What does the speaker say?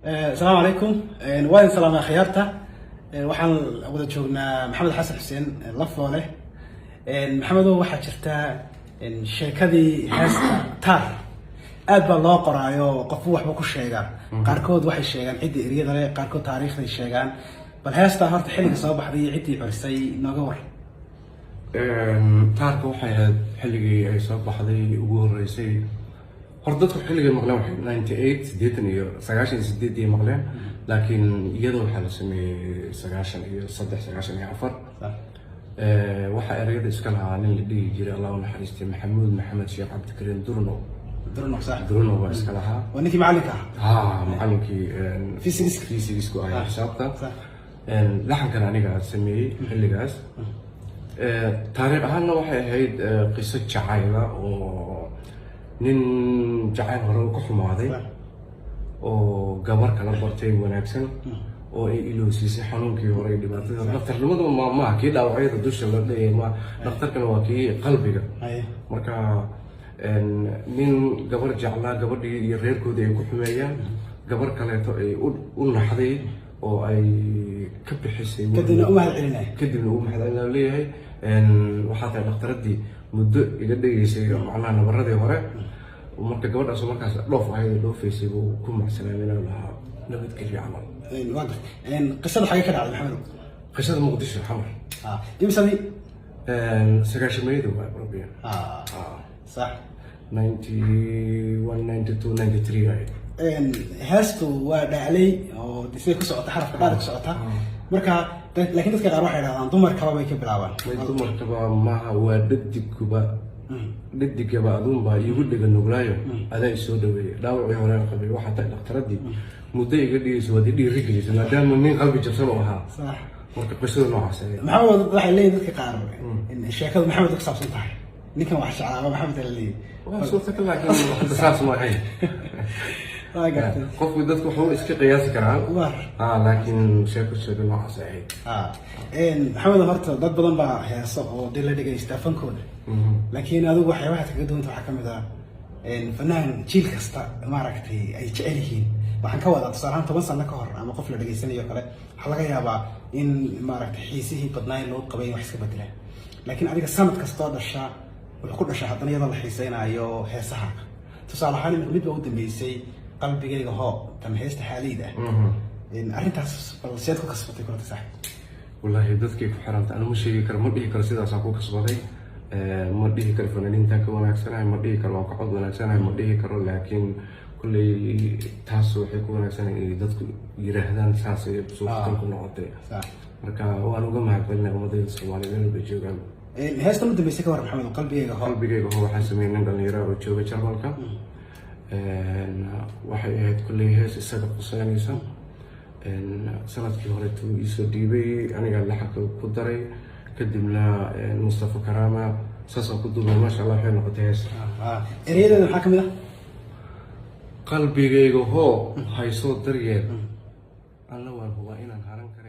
السلام عليكم. وين سلام يا خيارته. waxaan wada joognaa maxamed xasan xuseen lafoole. maxamedo waxaa jirta sheekadii heesta taar aad baa loo qoraayo qof waxba ku sheega qaarkood waxay sheegaan cidii eriyada leh qaarkood taariikhday sheegaan bal heesta horta xilliga soo baxday cidii corisay nooga war. taarka waxay ahayd xilligii ay soo baxday ugu horeysay horta dadku xilligay maqleen waxay 98 sideetan iyo 98 maqleen laakiin iyadoo waxaa la sameeyey 94 waxaa ereyada iska lahaa nin la dhihi jiray allah u naxariistay maxamuud maxamed sheekh cabdikariim durno baa iska lahaa waa ninkii macalinka macalinkii fiisigisku ahaa xisaabta laxankan aniga sameeyey xilligaas. taariikh ahaanna waxay ahayd qiso jacayla oo nin jacayl hore ka xumaaday oo gabar kala bartay wanaagsan oo ay ilowsiisay xanuunkii hore ee dhibaatada dhakhtarnimadu ma kii dhaawacyada dusha la dhayay ma dhakhtarkana waa kii qalbiga marka nin gabar jeclaa gabadhii iyo reerkoodii ay ku xumeeyaan gabar kaleeto ay u naxday oo ay ka bixisay kadibna u mahadcelinaa leeyahay waxaa tahay dhakhtaradii muddo iga dhegaysay macnaha nabaradii hore marka gabadhaas markaas dhoof ahayd dhoofaysay buu ku macsanaamin lahaa nabadgelyo camal. qisada xagee ka dhacday maxamed? qisada muqdisho xamar imsadii sagaashameeyada waa rabbiya sax 91 92 93 ahayd. heestu waa dhaclay oo disay ku socota xarafka dhaar ku socota marka laakiin dadka qaar waxay yiraahdaan dumarkaba bay ka bilaabaan. dumarkaba maaha waa dhadigaba aduunbaa iigu dhega nuglaayo adaa isoo dhaweeyay dhaawacii hore qabay waxaa tahay dhakhtaradii muddo iga dhigayso waad dhiiri gelisay maadaama nin qalbi jabsan oo ahaa marka qisada noocaas maxamed waxay leeyihin dadka qaar sheekadu maxamed ku saabsan tahay ninkan wax jeclaaba maxamed la leeyahay waa suurtagal laakiin saas ma ahayn qofku dadku wuxuu iska qiyaasi karaa laakiin sheeko noocaas ahayd. maxamed horta dad badan baa heeso oo dee la dhegaysta fankooda laakiin adigu waxyaabaha kaga duwanta waxaa kamid ah fanaan jiil kasta maaragtay ay jecel yihiin waxaan ka wadaa tusaale ahaan 10 sano ka hor ama qof la dhegaysanayo kale waxaa laga yaabaa in maaragtay xiisihii badnaayn loo qabay wax iska bedelaan laakiin adiga sanad kastoo dhasha wuxuu ku dhashaa haddana iyadoo la xiiseynayo heesaha tusaale ahaan mid baa u dambeysay qalbigayga hoo tan heesta xaaliyda arrintaas bal seed ku kasbatay kulanta sax wallaahi dadkay ku xiranta ana ma sheegi karo ma dhihi karo sidaasaan ku kasbaday ma dhihi karo fanaaniintan ka wanaagsanahay ma dhihi karo waan ka cod wanaagsanahay ma dhihi karo laakiin kulley taas waxay ku wanaagsanay inay dadku yiraahdaan saasay suurtagal ku noqotay marka waan uga mahadcelinay ummadayda Soomaaliyeed meel bay joogaan. heesta u dambeysay ka war maxamed qalbigayga hoo waxaan sameeyay nin dhalinyaro oo jooga Jarmalka waxay ahayd kulley hees isaga quseynaysa sanadkii hore tuu iisoo dhiibay aniga laxanka ku daray kadibna Mustafa Karama saasaan ku duubay maasha Allah waxay noqotay hees. ereyada maxaa kamid ah qalbigayga hoo haysoo daryeel alla waan hubaa inaan haran karo